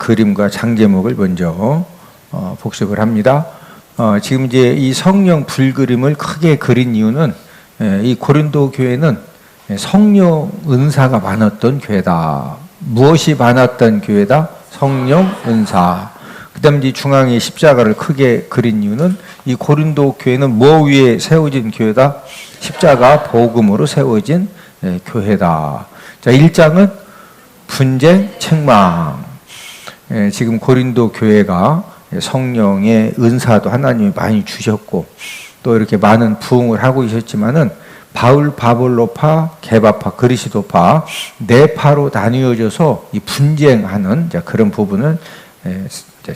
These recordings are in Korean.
그림과 장제목을 먼저 복습을 합니다. 지금 이제 이 성령 불그림을 크게 그린 이유는 이 고린도 교회는 성령 은사가 많았던 교회다. 무엇이 많았던 교회다? 성령 은사. 그 다음에 이제 중앙에 십자가를 크게 그린 이유는 이 고린도 교회는 뭐 위에 세워진 교회다? 십자가 복음으로 세워진 교회다. 자, 1장은 분쟁, 책망. 지금 고린도 교회가 성령의 은사도 하나님이 많이 주셨고 또 이렇게 많은 부흥을 하고 있었지만은 바울 바볼로파, 게바파, 그리스도파 네 파로 나뉘어져서 이 분쟁하는 그런 부분을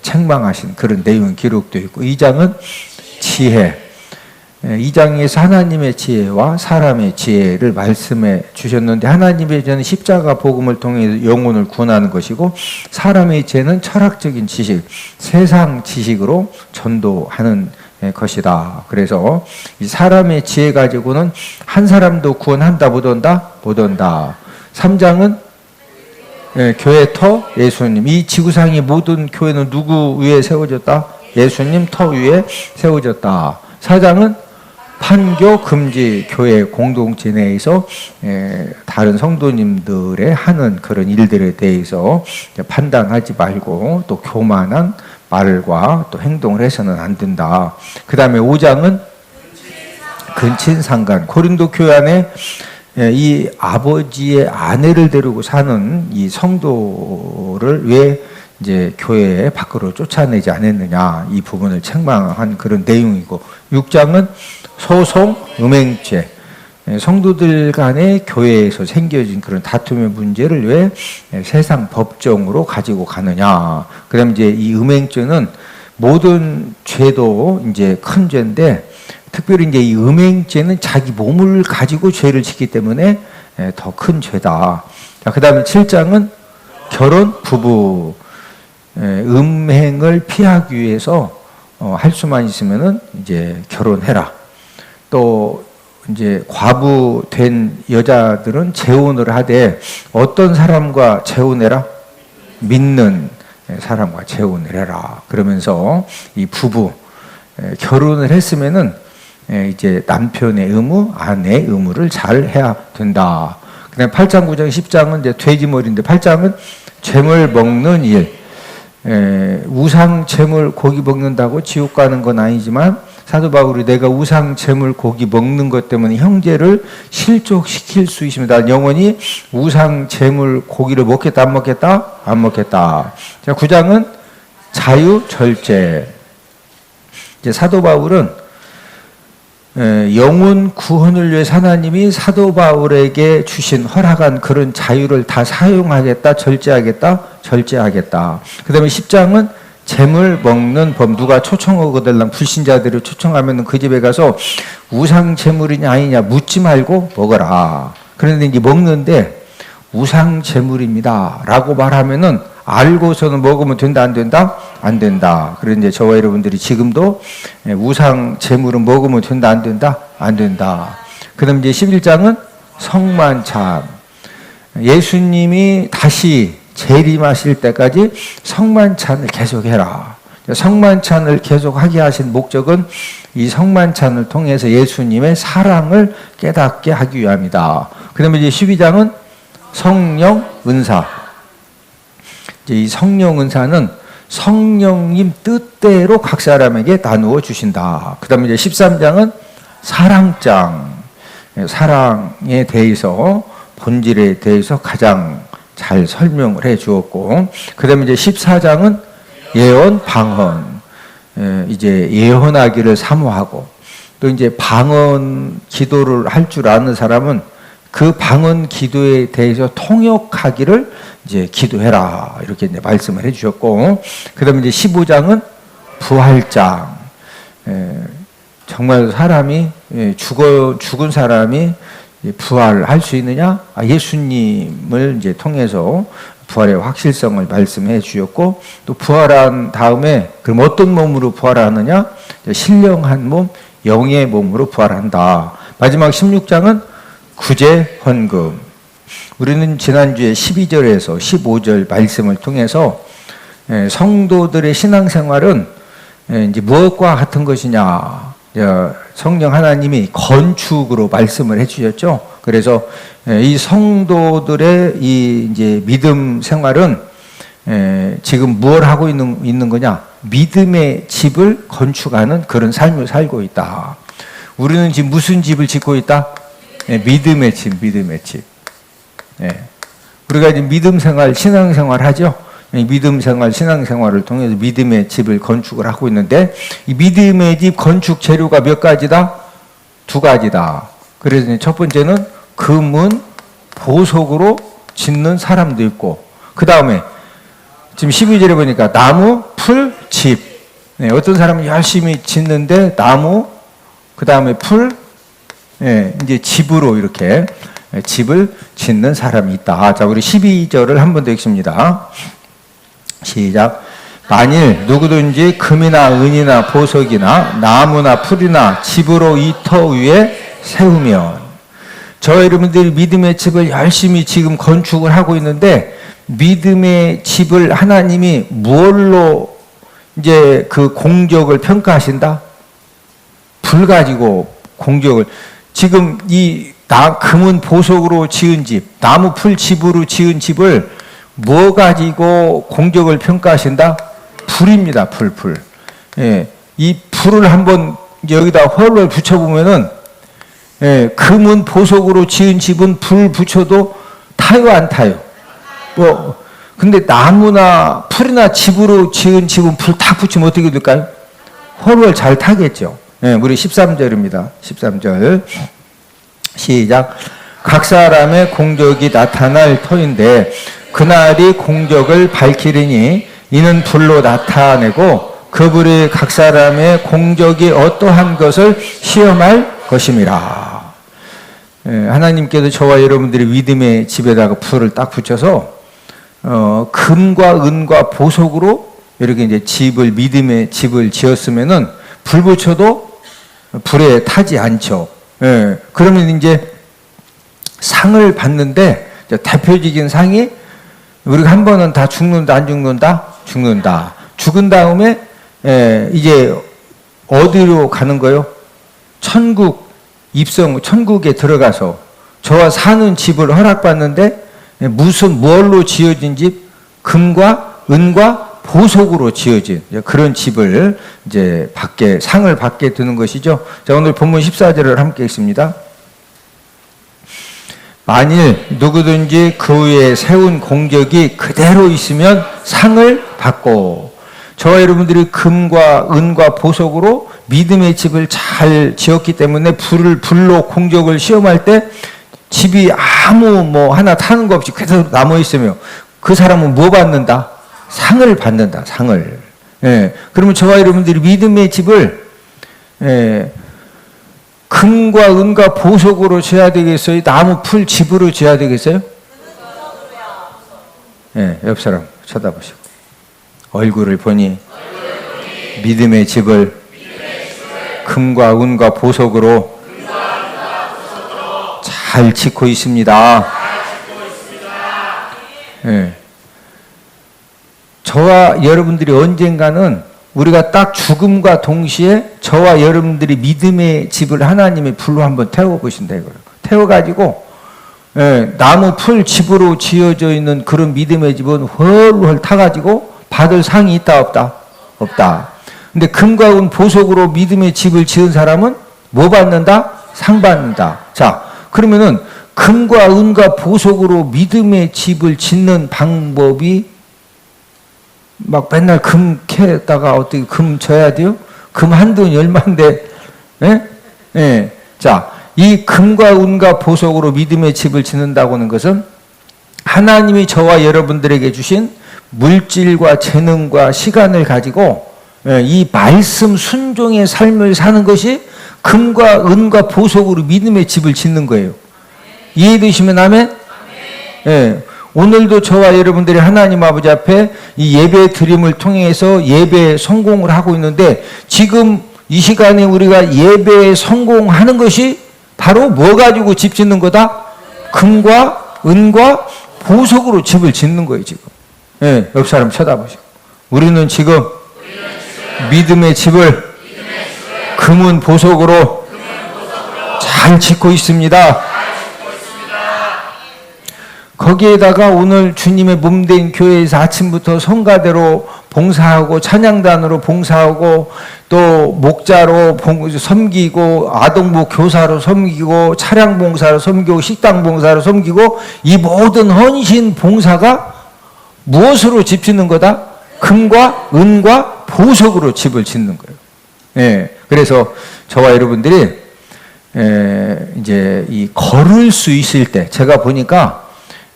책망하신 그런 내용 기록되어 있고 2장은 지혜. 2장에서 하나님의 지혜와 사람의 지혜를 말씀해 주셨는데 하나님의 지혜는 십자가 복음을 통해 영혼을 구원하는 것이고 사람의 지혜는 철학적인 지식, 세상 지식으로 전도하는 것이다. 그래서 이 사람의 지혜 가지고는 한 사람도 구원한다 못한다? 못한다. 3장은 교회 터 예수님. 이 지구상의 모든 교회는 누구 위에 세워졌다? 예수님 터 위에 세워졌다. 4장은 판교 금지 교회 공동체 내에서 다른 성도님들의 하는 그런 일들에 대해서 판단하지 말고 또 교만한 말과 또 행동을 해서는 안 된다. 그 다음에 5장은 근친상간. 고린도 교회 안에 이 아버지의 아내를 데리고 사는 이 성도를 왜 이제 교회 밖으로 쫓아내지 않았느냐, 이 부분을 책망한 그런 내용이고 6장은 소송, 음행죄. 성도들 간의 교회에서 생겨진 그런 다툼의 문제를 왜 세상 법정으로 가지고 가느냐. 그 다음에 이제 이 음행죄는 모든 죄도 이제 큰 죄인데 특별히 이제 이 음행죄는 자기 몸을 가지고 죄를 짓기 때문에 더 큰 죄다. 자, 그 다음에 7장은 결혼, 부부. 음행을 피하기 위해서 할 수만 있으면은 이제 결혼해라. 또 이제 과부된 여자들은 재혼을 하되 어떤 사람과 재혼해라? 믿는 사람과 재혼을 해라. 그러면서 이 부부 결혼을 했으면은 이제 남편의 의무, 아내의 의무를 잘 해야 된다. 그다음에 8장, 9장, 10장은 이제 돼지머리인데 8장은 재물 먹는 일. 우상 재물 고기 먹는다고 지옥 가는 건 아니지만 사도 바울이 내가 우상 재물 고기 먹는 것 때문에 형제를 실족시킬 수 있습니다. 영원히 우상 재물 고기를 먹겠다 안 먹겠다? 안 먹겠다. 자, 9장은 자유 절제. 이제 사도 바울은 영혼 구원을 위해 하나님이 사도 바울에게 주신 허락한 그런 자유를 다 사용하겠다, 절제하겠다, 절제하겠다. 그 다음에 10장은 재물 먹는 법. 누가 초청하거든 불신자들을 초청하면 그 집에 가서 우상 재물이냐 아니냐 묻지 말고 먹어라. 그런데 이제 먹는데 우상 재물입니다 라고 말하면은 알고서는 먹으면 된다 안 된다? 안 된다. 그런데 이제 저와 여러분들이 지금도 우상 재물은 먹으면 된다 안 된다? 안 된다. 그다음 이제 11장은 성만찬. 예수님이 다시 재림하실 때까지 성만찬을 계속해라. 성만찬을 계속하게 하신 목적은 이 성만찬을 통해서 예수님의 사랑을 깨닫게 하기 위함이다. 그다음에 이제 12장은 성령 은사. 이 성령 은사는 성령님 뜻대로 각 사람에게 나누어 주신다. 그 다음에 이제 13장은 사랑장. 사랑에 대해서, 본질에 대해서 가장 잘 설명을 해 주었고, 그 다음에 이제 14장은 예언, 방언. 이제 예언하기를 사모하고, 또 이제 방언 기도를 할 줄 아는 사람은 그 방언 기도에 대해서 통역하기를 이제 기도해라. 이렇게 이제 말씀을 해 주셨고, 그 다음에 이제 15장은 부활장. 정말 사람이, 죽은 사람이 부활할 수 있느냐? 예수님을 이제 통해서 부활의 확실성을 말씀해 주셨고, 또 부활한 다음에 그럼 어떤 몸으로 부활하느냐? 신령한 몸, 영의 몸으로 부활한다. 마지막 16장은 구제 헌금. 우리는 지난주에 12절에서 15절 말씀을 통해서 성도들의 신앙생활은 이제 무엇과 같은 것이냐? 성령 하나님이 건축으로 말씀을 해주셨죠. 그래서 이 성도들의 이 이제 믿음 생활은 지금 뭘 하고 있는 거냐? 믿음의 집을 건축하는 그런 삶을 살고 있다. 우리는 지금 무슨 집을 짓고 있다? 믿음의 집, 믿음의 집. 우리가 지금 믿음 생활, 신앙 생활 하죠. 믿음 생활, 신앙 생활을 통해서 믿음의 집을 건축을 하고 있는데, 이 믿음의 집 건축 재료가 몇 가지다? 두 가지다. 그래서 첫 번째는 금은 보석으로 짓는 사람도 있고, 그 다음에 지금 12절에 보니까 나무, 풀, 집. 어떤 사람은 열심히 짓는데 나무, 그 다음에 풀, 이제 집으로 이렇게 집을 짓는 사람이 있다. 자, 우리 12절을 한 번 더 읽습니다. 시작. 만일 누구든지 금이나 은이나 보석이나 나무나 풀이나 집으로 이 터 위에 세우면, 저 여러분들이 믿음의 집을 열심히 지금 건축을 하고 있는데, 믿음의 집을 하나님이 무엇로 이제 그 공적을 평가하신다? 불 가지고 공적을. 지금 이 금은 보석으로 지은 집, 나무 풀 집으로 지은 집을 뭐 가지고 공적을 평가하신다? 불입니다. 불. 이 불을 한번 여기다 헐을 붙여보면은, 금은 보석으로 지은 집은 불 붙여도 타요, 안 타요? 근데 나무나 풀이나 집으로 지은 집은 불 탁 붙이면 어떻게 될까요? 헐을 잘 타겠죠. 우리 13절입니다. 13절. 시작. 각 사람의 공적이 나타날 터인데 그날이 공적을 밝히리니 이는 불로 나타내고 그 불이 각 사람의 공적이 어떠한 것을 시험할 것임이라. 하나님께서 저와 여러분들이 믿음의 집에다가 불을 딱 붙여서 금과 은과 보석으로 이렇게 이제 집을, 믿음의 집을 지었으면은 불 붙여도 불에 타지 않죠. 그러면 이제 상을 받는데, 대표적인 상이, 우리가 한 번은 다 죽는다, 안 죽는다? 죽는다. 죽은 다음에 이제 어디로 가는 거요? 천국 입성, 천국에 들어가서 저와 사는 집을 허락받는데, 뭘로 지어진 집? 금과 은과 보석으로 지어진 그런 집을 이제 상을 받게 되는 것이죠. 자, 오늘 본문 14절을 함께 읽습니다. 만일 누구든지 그 위에 세운 공적이 그대로 있으면 상을 받고, 저와 여러분들이 금과 은과 보석으로 믿음의 집을 잘 지었기 때문에 불로 공적을 시험할 때 집이 아무 하나 타는 거 없이 그대로 남아있으며 그 사람은 뭐 받는다? 상을 받는다, 상을. 그러면 저와 여러분들이 믿음의 집을, 금과 은과 보석으로 지어야 되겠어요? 나무 풀 집으로 지어야 되겠어요? 옆 사람 쳐다보시고. 얼굴을 보니 믿음의 집을 금과 은과 보석으로 잘 짓고 있습니다. 저와 여러분들이 언젠가는 우리가 딱 죽음과 동시에 저와 여러분들이 믿음의 집을 하나님의 불로 한번 태워보신다 이거예요. 태워가지고 나무 풀 집으로 지어져 있는 그런 믿음의 집은 훨훨 타가지고 받을 상이 있다 없다? 없다. 근데 금과 은 보석으로 믿음의 집을 지은 사람은 뭐 받는다? 상 받는다. 자, 그러면은 금과 은과 보석으로 믿음의 집을 짓는 방법이 막 맨날 금 캐다가 어떻게 금 져야 돼요? 금 한돈 얼마인데, 자, 이 금과 은과 보석으로 믿음의 집을 짓는다고 하는 것은 하나님이 저와 여러분들에게 주신 물질과 재능과 시간을 가지고 이 말씀 순종의 삶을 사는 것이 금과 은과 보석으로 믿음의 집을 짓는 거예요. 이해되시면 아멘? 오늘도 저와 여러분들이 하나님 아버지 앞에 이 예배 드림을 통해서 예배에 성공을 하고 있는데, 지금 이 시간에 우리가 예배에 성공하는 것이 바로 뭐 가지고 집 짓는 거다? 금과 은과 보석으로 집을 짓는 거예요, 지금. 옆 사람 쳐다보시고. 우리는 지금 믿음의 집을 금은 보석으로 잘 짓고 있습니다. 거기에다가 오늘 주님의 몸된 교회에서 아침부터 성가대로 봉사하고 찬양단으로 봉사하고 또 목자로 섬기고 아동부 교사로 섬기고 차량 봉사로 섬기고 식당 봉사로 섬기고 이 모든 헌신 봉사가 무엇으로 집 짓는 거다? 금과 은과 보석으로 집을 짓는 거예요. 예. 그래서 저와 여러분들이 이제 이 걸을 수 있을 때 제가 보니까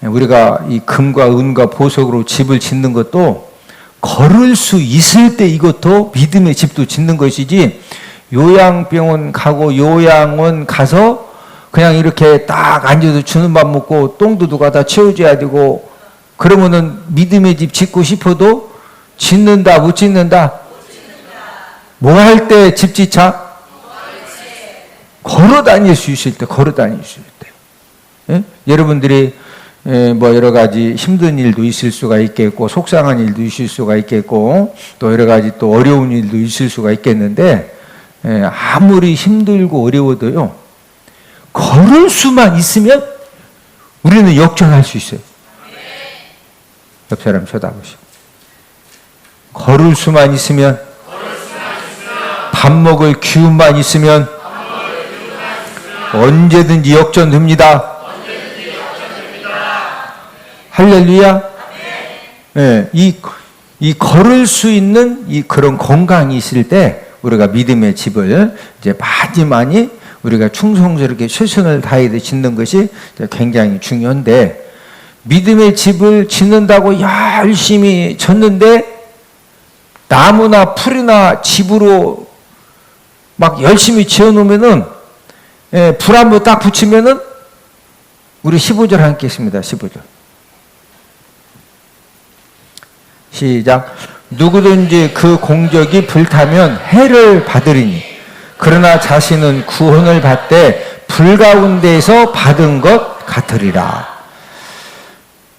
우리가 이 금과 은과 보석으로 집을 짓는 것도 걸을 수 있을 때 이것도 믿음의 집도 짓는 것이지 요양병원 가고 요양원 가서 그냥 이렇게 딱 앉아서 주는 밥 먹고 똥도 누가 다 치워줘야 되고 그러면은 믿음의 집 짓고 싶어도 짓는다 못 짓는다? 뭐 할 때 집 짓자? 걸어 다닐 수 있을 때 걸어 다닐 수 있을 때 예? 여러분들이 뭐 여러 가지 힘든 일도 있을 수가 있겠고 속상한 일도 있을 수가 있겠고 또 여러 가지 또 어려운 일도 있을 수가 있겠는데 아무리 힘들고 어려워도요 걸을 수만 있으면 우리는 역전할 수 있어요. 옆 사람 쳐다보시고 걸을 수만 있으면 밥 먹을 기운만 있으면 언제든지 역전됩니다. 할렐루야. 예, 이 걸을 수 있는 이 그런 건강이 있을 때 우리가 믿음의 집을 이제 많이 우리가 충성스럽게 최선을 다해 짓는 것이 굉장히 중요한데 믿음의 집을 짓는다고 열심히 졌는데 나무나 풀이나 집으로 막 열심히 지어놓으면은 불 한번 딱 붙이면은 우리 15절 함께 했습니다. 15절. 시작. 누구든지 그 공적이 불타면 해를 받으리니 그러나 자신은 구원을 받되 불 가운데에서 받은 것 같으리라.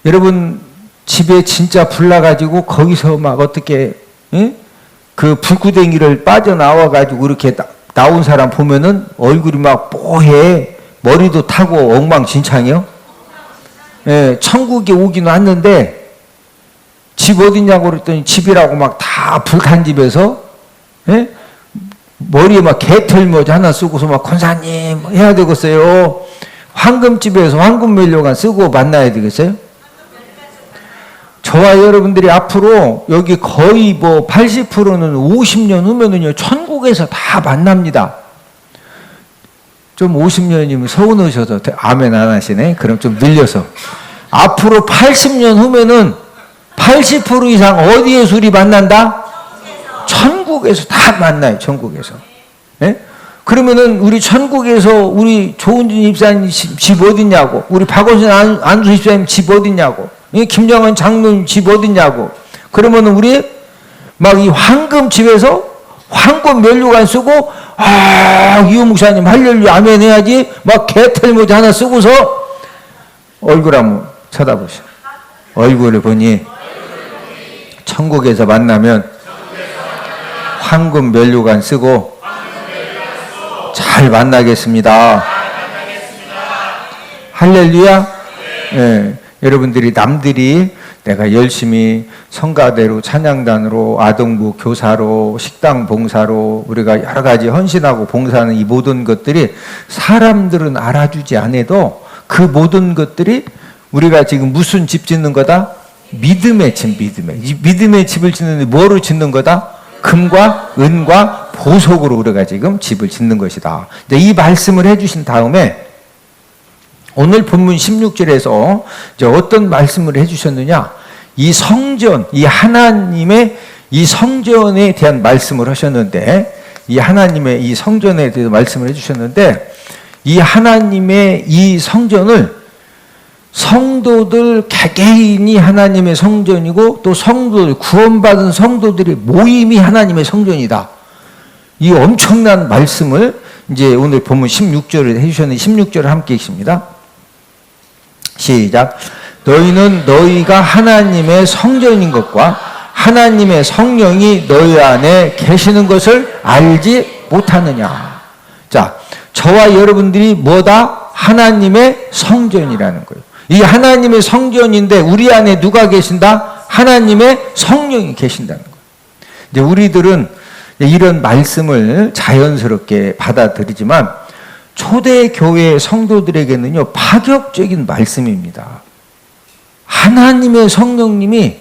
여러분 집에 진짜 불 나가지고 거기서 막 어떻게 그 불구덩이를 빠져나와가지고 이렇게 나온 사람 보면은 얼굴이 막 뽀해 머리도 타고 엉망진창이요. 예, 천국에 오긴 왔는데 집 어디냐고 그랬더니 집이라고 막 다 불탄 집에서 예? 머리에 막 개털모자 하나 쓰고서 막 권사님 해야 되겠어요. 황금집에서 황금면류관 쓰고 만나야 되겠어요? 저와 여러분들이 앞으로 여기 거의 뭐 80%는 50년 후면은요 천국에서 다 만납니다. 좀 50년이면 서운하셔서 아멘 안 하시네. 그럼 좀 늘려서 앞으로 80년 후면은 80% 이상 어디에서 우리 만난다? 천국에서 다 만나요. 천국에서. 예? 그러면은 우리 천국에서 우리 조은진 집사님 집 어딨냐고, 우리 박원순 안수 집사님 집 어딨냐고, 김정은 장로님 집 어딨냐고. 그러면은 우리 막 이 황금 집에서 황금 면류관 쓰고 이호 목사님 할렐루야 아멘 해야지 막 개털모자 하나 쓰고서 얼굴 한번 쳐다보셔. 얼굴을 보니 천국에서 만나면 황금 면류관 쓰고 잘 만나겠습니다. 할렐루야. 예, 여러분들이 남들이 내가 열심히 성가대로 찬양단으로 아동부 교사로 식당 봉사로 우리가 여러 가지 헌신하고 봉사하는 이 모든 것들이 사람들은 알아주지 않아도 그 모든 것들이 우리가 지금 무슨 집 짓는 거다? 믿음의 집, 믿음의 집을 짓는데 뭐로 짓는 거다? 금과 은과 보석으로 우리가 지금 집을 짓는 것이다. 이제 이 말씀을 해주신 다음에 오늘 본문 16절에서 이제 어떤 말씀을 해주셨느냐? 이 성전, 이 하나님의 이 성전에 대한 말씀을 하셨는데, 이 하나님의 이 성전에 대해서 말씀을 해주셨는데, 이 하나님의 이 성전을 성도들 개개인이 하나님의 성전이고 또 성도들, 구원받은 성도들의 모임이 하나님의 성전이다. 이 엄청난 말씀을 이제 오늘 본문 16절을 해주셨는데 16절을 함께 읽습니다. 시작. 너희는 너희가 하나님의 성전인 것과 하나님의 성령이 너희 안에 계시는 것을 알지 못하느냐. 자, 저와 여러분들이 뭐다? 하나님의 성전이라는 거예요. 이 하나님의 성전인데 우리 안에 누가 계신다? 하나님의 성령이 계신다는 거예요. 이제 우리들은 이런 말씀을 자연스럽게 받아들이지만 초대교회 성도들에게는요, 파격적인 말씀입니다. 하나님의 성령님이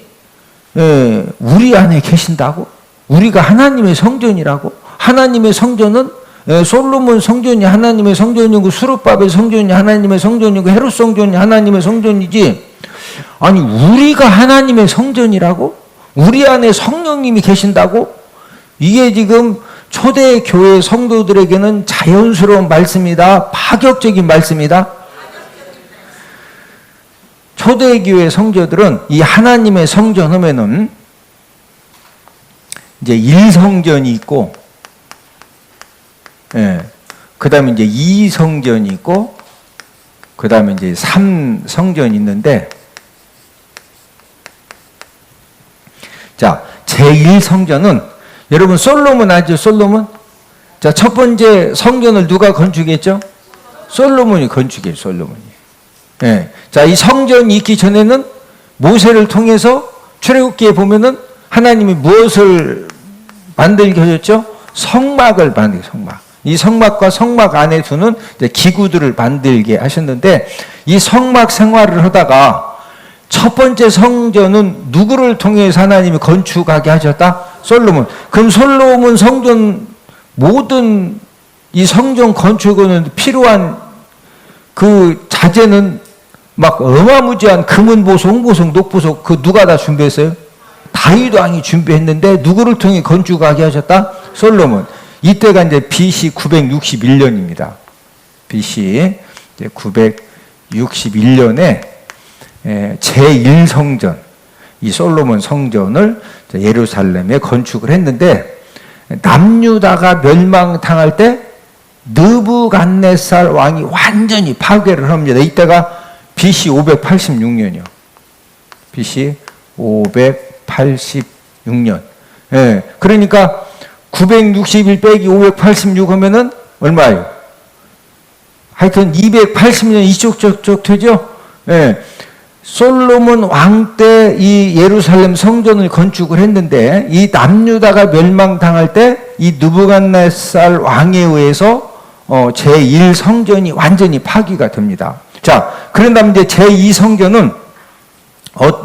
우리 안에 계신다고? 우리가 하나님의 성전이라고? 하나님의 성전은 솔로몬 성전이 하나님의 성전이고 수르바벨 성전이 하나님의 성전이고 헤롯 성전이 하나님의 성전이지, 아니 우리가 하나님의 성전이라고? 우리 안에 성령님이 계신다고? 이게 지금 초대교회 성도들에게는 자연스러운 말씀이다, 파격적인 말씀이다. 초대교회 성도들은 이 하나님의 성전 하면은 이제 1성전이 있고, 그 다음에 이제 2성전이 있고, 그 다음에 이제 3성전이 있는데, 자, 제1성전은 여러분 솔로몬 아죠? 솔로몬? 자, 첫 번째 성전을 누가 건축했죠? 솔로몬이 건축해요, 솔로몬이. 자, 이 성전이 있기 전에는 모세를 통해서 출애굽기에 보면은 하나님이 무엇을 만들게 하셨죠? 성막을 만들게, 성막. 이 성막과 성막 안에 두는 기구들을 만들게 하셨는데, 이 성막 생활을 하다가 첫 번째 성전은 누구를 통해서 하나님이 건축하게 하셨다? 솔로몬. 그럼 솔로몬 성전 모든 이 성전 건축은 필요한 그 자재는 막 어마무지한 금은 보석, 홍보석, 녹보석, 그 누가 다 준비했어요? 다윗 왕이 준비했는데 누구를 통해 건축하게 하셨다? 솔로몬. 이때가 이제 BC 961년입니다. BC 961년에 제1성전, 이 솔로몬 성전을 예루살렘에 건축을 했는데, 남유다가 멸망당할 때 느부갓네살 왕이 완전히 파괴를 합니다. 이때가 BC 586년이요. BC 586년. 그러니까 961 빼기 586 하면은 얼마예요? 하여튼 280년 이쪽 저쪽 되죠? 솔로몬 왕 때 이 예루살렘 성전을 건축을 했는데, 이 남유다가 멸망당할 때 이 느부갓네살 왕에 의해서 제1성전이 완전히 파괴가 됩니다. 자, 그런 다음에 이제 제2성전은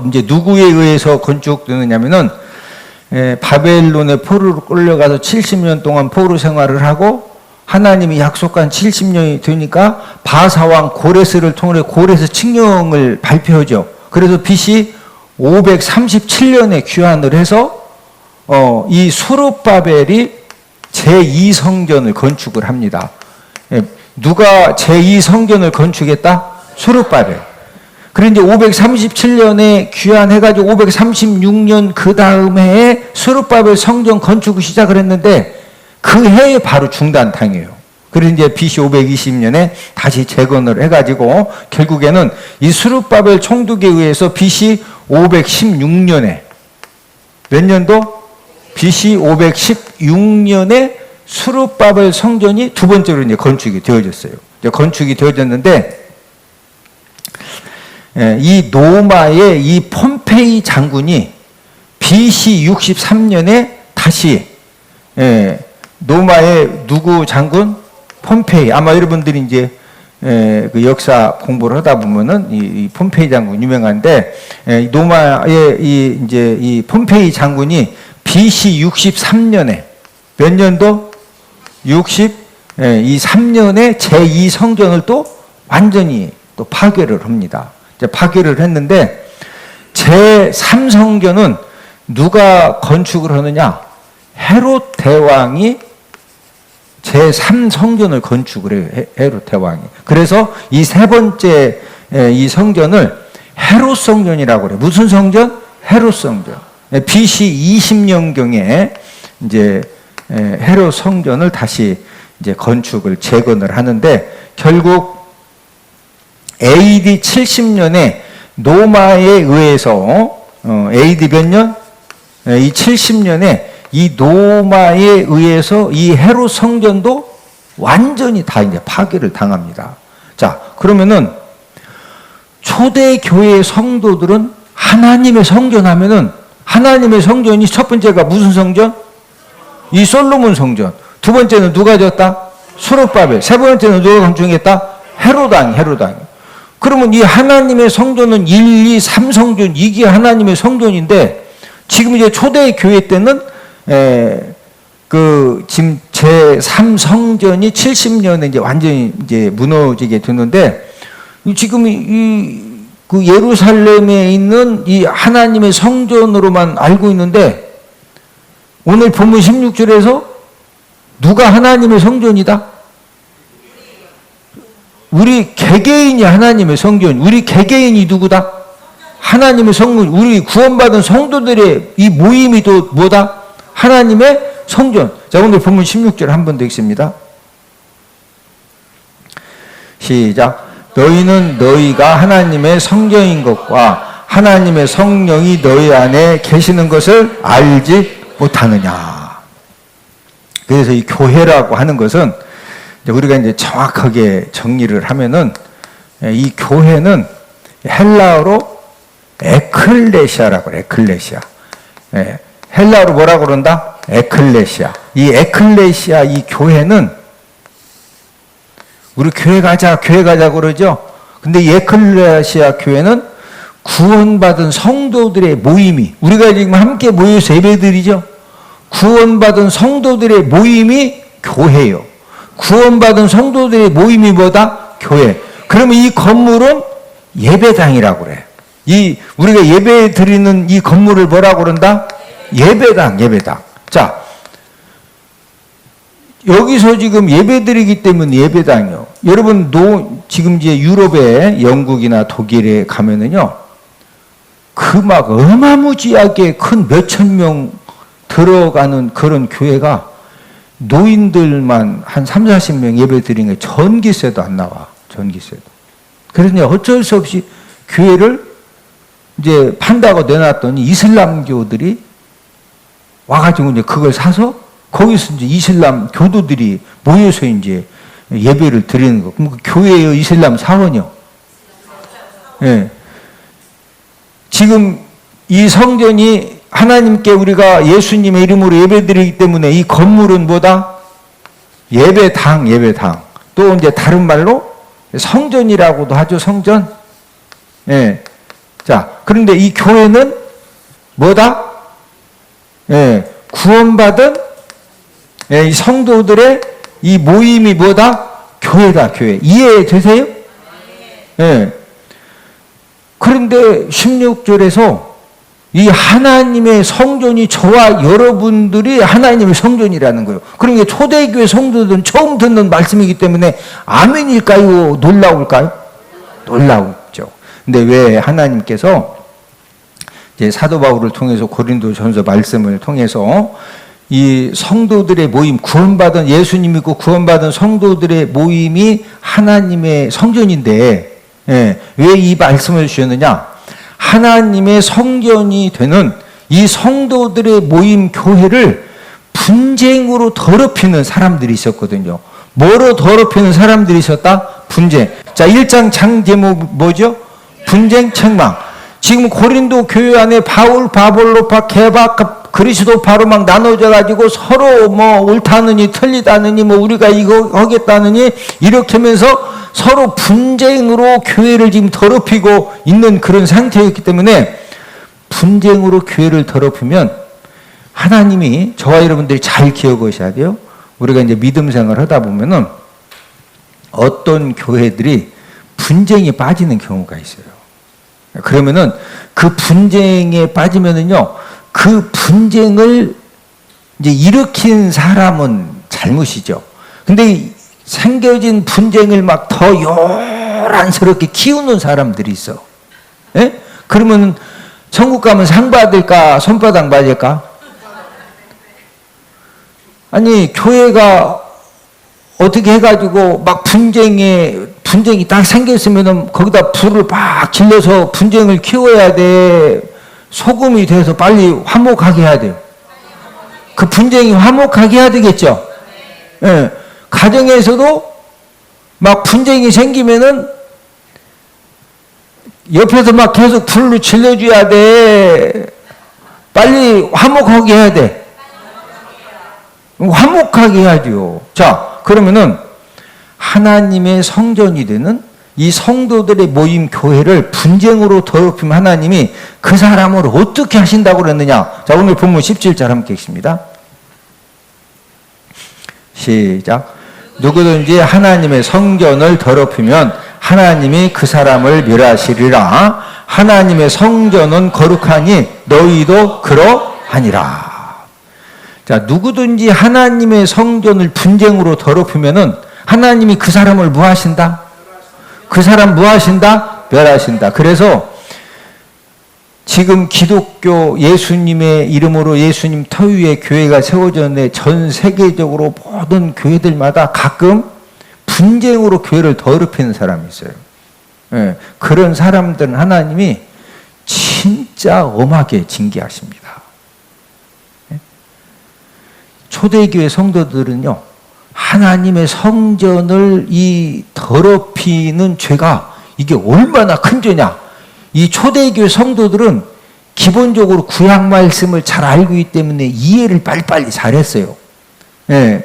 이제 누구에 의해서 건축되느냐면은 바벨론의 포로로 끌려가서 70년 동안 포로 생활을 하고 하나님이 약속한 70년이 되니까 바사왕 고레스를 통해 고레스 칙령을 발표하죠. 그래서 BC 537년에 귀환을 해서 이 수르바벨이 제2성전을 건축을 합니다. 누가 제2성전을 건축했다? 수르바벨. 그런데 537년에 귀환해가지고 536년 그 다음 해에 수르바벨 성전 건축을 시작을 했는데 그 해에 바로 중단당해요. 그래서 이제 BC 520년에 다시 재건을 해가지고 결국에는 이 수르바벨 총독에 의해서 BC 516년에 몇 년도? BC 516년에 수르바벨 성전이 두 번째로 이제 건축이 되어졌어요. 이제 건축이 되어졌는데, 이 노마의 이 폼페이 장군이 BC 63년에 다시, 노마의 누구 장군? 폼페이. 아마 여러분들이 이제 그 역사 공부를 하다 보면은 이 폼페이 장군 유명한데, 노마의 이 폼페이 장군이 BC 63년에 몇 년도? 이 3년에 제2성전을 또 완전히 또 파괴를 합니다. 이제 파괴를 했는데, 제3성전은 누가 건축을 하느냐? 헤롯 대왕이 제3성전을 건축을 해요. 헤롯 대왕이. 그래서 이 세 번째 이 성전을 헤롯 성전이라고 그래요. 무슨 성전? 헤롯 성전. BC 20년경에 이제 헤롯 성전을 다시 이제 건축을 재건을 하는데, 결국 AD 70년에 노마에 의해서 AD 몇 년? 이 70년에 이 로마에 의해서 이 헤롯 성전도 완전히 다 이제 파괴를 당합니다. 자, 그러면은 초대 교회의 성도들은 하나님의 성전 하면은 하나님의 성전이 첫 번째가 무슨 성전? 이 솔로몬 성전. 두 번째는 누가 졌다? 수룹바벨. 세 번째는 누가 건축했다? 헤로당. 그러면 이 하나님의 성전은 1, 2, 3성전, 이게 하나님의 성전인데, 지금 이제 초대 교회 때는, 지금 제3성전이 70년에 이제 완전히 이제 무너지게 됐는데, 지금 그 예루살렘에 있는 이 하나님의 성전으로만 알고 있는데, 오늘 본문 16절에서 누가 하나님의 성전이다? 우리 개개인이 하나님의 성전, 우리 개개인이 누구다? 하나님의 성전, 우리 구원받은 성도들의 이 모임이 또 뭐다? 하나님의 성전. 자, 오늘 본문 16절 한 번 더 읽습니다. 시작. 너희는 너희가 하나님의 성전인 것과 하나님의 성령이 너희 안에 계시는 것을 알지 못하느냐. 그래서 이 교회라고 하는 것은 우리가 이제 정확하게 정리를 하면은 이 교회는 헬라어로 에클레시아라고 그래. 에클레시아. 헬라어로 뭐라고 그런다? 에클레시아. 이 에클레시아 이 교회는 우리 교회 가자 그러죠. 근데 이 에클레시아 교회는 구원받은 성도들의 모임이, 우리가 지금 함께 모여서 예배드리죠. 구원받은 성도들의 모임이 교회예요. 구원받은 성도들의 모임이 뭐다? 교회. 그러면 이 건물은 예배당이라고 그래. 우리가 예배 드리는 이 건물을 뭐라고 그런다? 예배당. 자, 여기서 지금 예배 드리기 때문에 예배당이요. 여러분, 지금 이제 유럽에 영국이나 독일에 가면은요, 그 막 어마무지하게 큰 몇천 명 들어가는 그런 교회가 노인들만 한 3, 40명 예배 드리는 게 전기세도 안 나와. 전기세도. 그래서 어쩔 수 없이 교회를 이제 판다고 내놨더니 이슬람교들이 와가지고 이제 그걸 사서 거기서 이제 이슬람 교도들이 모여서 이제 예배를 드리는 거. 그럼 그 교회의 이슬람 사원이요. 예. 지금 이 성전이 하나님께 우리가 예수님의 이름으로 예배드리기 때문에 이 건물은 뭐다? 예배당. 또 이제 다른 말로 성전이라고도 하죠. 성전. 예. 자, 그런데 이 교회는 뭐다? 예. 구원받은 이 성도들의 이 모임이 뭐다? 교회다, 교회. 이해되세요? 예. 그런데 16절에서 이 하나님의 성전이 저와 여러분들이 하나님의 성전이라는 거예요. 그러니까 초대교회 성도들은 처음 듣는 말씀이기 때문에 아멘일까요? 놀라울까요? 놀라우죠. 근데 왜 하나님께서 이제 사도 바울을 통해서 고린도전서 말씀을 통해서 이 성도들의 모임, 구원받은 예수님 믿고 구원받은 성도들의 모임이 하나님의 성전인데, 왜 이 말씀을 주셨느냐? 하나님의 성전이 되는 이 성도들의 모임 교회를 분쟁으로 더럽히는 사람들이 있었거든요. 뭐로 더럽히는 사람들이 있었다? 분쟁. 자, 1장 장 제목 뭐죠? 분쟁, 책망. 지금 고린도 교회 안에 바울, 바볼로파, 게바, 그리스도파로 막 나눠져 가지고 서로 뭐 옳다느니 틀리다느니 뭐 우리가 이거 하겠다느니 이렇게 하면서 서로 분쟁으로 교회를 지금 더럽히고 있는 그런 상태였기 때문에 분쟁으로 교회를 더럽히면 하나님이 저와 여러분들이 잘 기억하셔야 돼요. 우리가 이제 믿음 생활을 하다 보면은 어떤 교회들이 분쟁에 빠지는 경우가 있어요. 그러면은 그 분쟁에 빠지면은요, 그 분쟁을 이제 일으킨 사람은 잘못이죠. 근데 생겨진 분쟁을 막 더 요란스럽게 키우는 사람들이 있어. 예? 그러면 천국 가면 상 받을까? 손바닥 맞을까? 아니, 교회가 어떻게 해가지고 막 분쟁이 딱 생겼으면은 거기다 불을 막 질러서 분쟁을 키워야 돼. 소금이 돼서 빨리 화목하게 해야 돼요. 그 분쟁이 화목하게 해야 되겠죠. 예. 가정에서도 막 분쟁이 생기면은 옆에서 막 계속 불로 질러줘야 돼. 빨리 화목하게 해야 돼. 화목하게 해야죠. 자, 그러면은 하나님의 성전이 되는 이 성도들의 모임 교회를 분쟁으로 더럽히면 하나님이 그 사람을 어떻게 하신다고 그랬느냐. 자, 오늘 본문 17절 함께 읽습니다. 시작. 누구든지 하나님의 성전을 더럽히면 하나님이 그 사람을 멸하시리라. 하나님의 성전은 거룩하니 너희도 그러하니라. 자, 누구든지 하나님의 성전을 분쟁으로 더럽히면은 하나님이 그 사람을 뭐 하신다? 그 사람 뭐 하신다? 멸하신다. 그래서 지금 기독교 예수님의 이름으로 예수님 터위의 교회가 세워졌는데 전 세계적으로 모든 교회들마다 가끔 분쟁으로 교회를 더럽히는 사람이 있어요. 예, 그런 사람들은 하나님이 진짜 엄하게 징계하십니다. 예? 초대교회 성도들은요, 하나님의 성전을 이 더럽히는 죄가 이게 얼마나 큰 죄냐. 이 초대교회 성도들은 기본적으로 구약 말씀을 잘 알고 있기 때문에 이해를 빨리빨리 잘했어요. 예.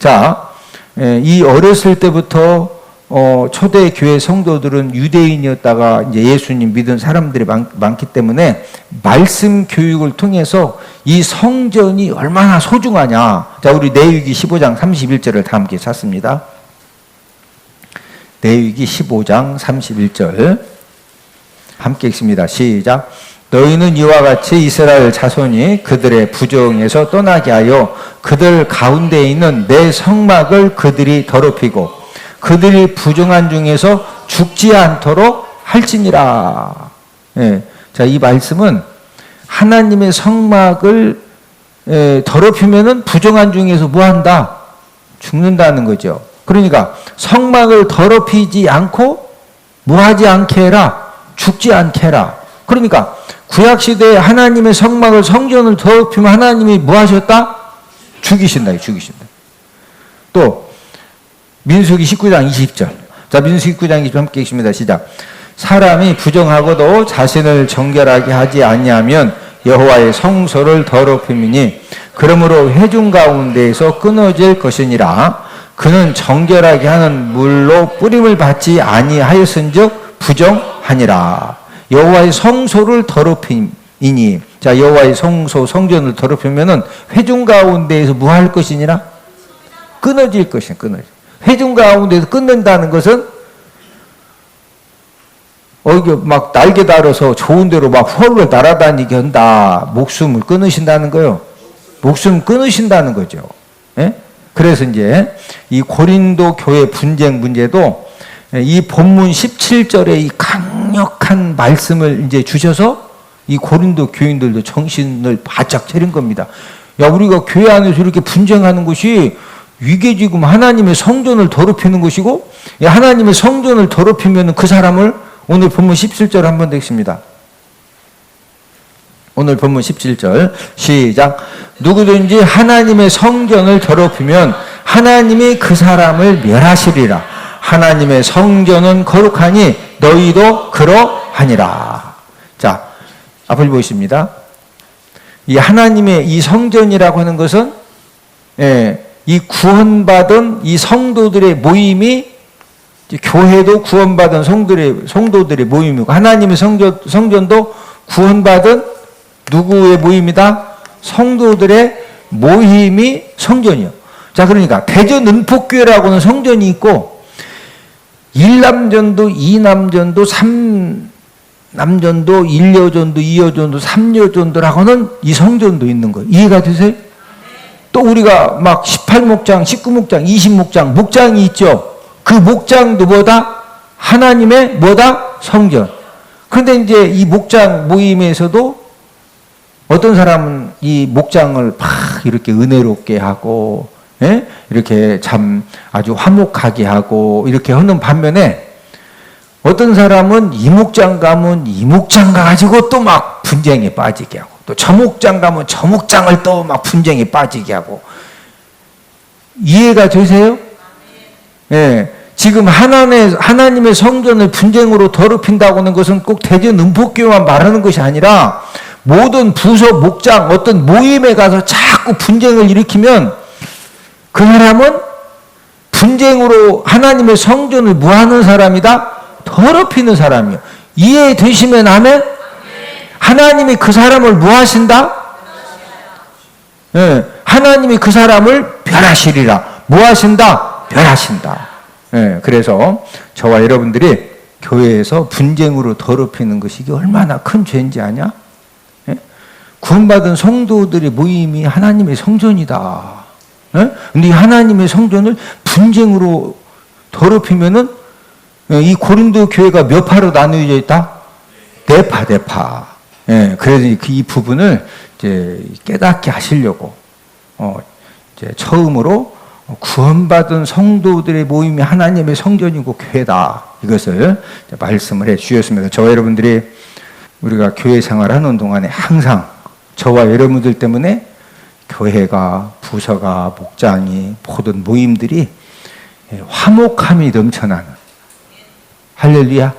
자, 이 어렸을 때부터 초대교회 성도들은 유대인이었다가 이제 예수님 믿은 사람들이 많기 때문에 말씀 교육을 통해서 이 성전이 얼마나 소중하냐. 자, 우리 레위기 15장 31절을 다 함께 찾습니다. 레위기 15장 31절 함께 읽습니다. 시작. 너희는 이와 같이 이스라엘 자손이 그들의 부정에서 떠나게 하여 그들 가운데 있는 내 성막을 그들이 더럽히고 그들이 부정한 중에서 죽지 않도록 할지니라. 예. 자, 이 말씀은 하나님의 성막을 더럽히면은 부정한 중에서 뭐 한다? 죽는다는 거죠. 그러니까 성막을 더럽히지 않고 뭐 하지 않게 해라? 죽지 않게 해라. 그러니까 구약시대에 하나님의 성막을 성전을 더럽히면 하나님이 뭐 하셨다? 죽이신다. 죽이신다. 또 민수기 19장 20절. 자, 민수기 19장 20절 함께 읽습니다. 시작. 사람이 부정하고도 자신을 정결하게 하지 아니하면 여호와의 성소를 더럽힘이니 그러므로 회중 가운데에서 끊어질 것이니라. 그는 정결하게 하는 물로 뿌림을 받지 아니하였은즉 부정하니라. 여호와의 성소를 더럽히니. 자, 여호와의 성소 성전을 더럽히면은 회중 가운데에서 뭐 할 것이니라? 끊어질 것이야. 끊어질. 회중 가운데에서 끊는다는 것은 이게 막 날개 달아서 좋은 데로 막 헐을 날아다니게 한다. 목숨을 끊으신다는 거요. 목숨 끊으신다는 거죠. 예? 그래서 이제 이 고린도 교회 분쟁 문제도 이 본문 17절에 이 강력한 말씀을 이제 주셔서 이 고린도 교인들도 정신을 바짝 차린 겁니다. 야, 우리가 교회 안에서 이렇게 분쟁하는 것이 이게 지금 하나님의 성전을 더럽히는 것이고, 하나님의 성전을 더럽히면 그 사람을 오늘 본문 17절 한번 읽습니다. 오늘 본문 17절 시작. 누구든지 하나님의 성전을 더럽히면 하나님이 그 사람을 멸하시리라. 하나님의 성전은 거룩하니 너희도 그러하니라. 자, 앞을 보십니다. 이 하나님의 이 성전이라고 하는 것은 이 구원받은 이 성도들의 모임이 교회도 구원받은 성도들의 모임이고 하나님의 성전도 구원받은 누구의 모임이다? 성도들의 모임이 성전이요. 자, 그러니까 대전 은폭교회라고는 성전이 있고 1남전도, 2남전도, 3남전도, 1여전도, 2여전도, 3여전도라고는 이 성전도 있는 거예요. 이해가 되세요? 또 우리가 막 18목장, 19목장, 20목장, 목장이 있죠. 그 목장도 뭐다? 하나님의 뭐다? 성전. 그런데 이제 이 목장 모임에서도 어떤 사람은 이 목장을 막 이렇게 은혜롭게 하고, 이렇게 참 아주 화목하게 하고, 이렇게 하는 반면에 어떤 사람은 이 목장 가면 이 목장 가지고 또 막 분쟁에 빠지게 하고, 또 저 목장 가면 저 목장을 또 막 분쟁에 빠지게 하고. 이해가 되세요? 예. 지금 하나님의 성전을 분쟁으로 더럽힌다고 하는 것은 꼭 대전 은폭교만 말하는 것이 아니라 모든 부서, 목장, 어떤 모임에 가서 자꾸 분쟁을 일으키면 그 사람은 분쟁으로 하나님의 성전을 무하는 사람이다? 더럽히는 사람이요. 이해되시면 아멘? 하나님이 그 사람을 무하신다? 예, 하나님이 그 사람을 멸하시리라. 무하신다? 멸하신다. 예, 그래서 저와 여러분들이 교회에서 분쟁으로 더럽히는 것이 이게 얼마나 큰 죄인지 아냐? 예? 구원받은 성도들의 모임이 하나님의 성전이다. 예? 근데 이 하나님의 성전을 분쟁으로 더럽히면은 이 고린도 교회가 몇 파로 나누어져 있다? 네 파. 예, 그래서 이 부분을 이제 깨닫게 하시려고 이제 처음으로 구원받은 성도들의 모임이 하나님의 성전이고 교회다. 이것을 말씀을 해 주셨습니다. 저와 여러분들이 우리가 교회 생활하는 동안에 항상 저와 여러분들 때문에 교회가, 부서가, 목장이, 모든 모임들이 화목함이 넘쳐나는, 할렐루야,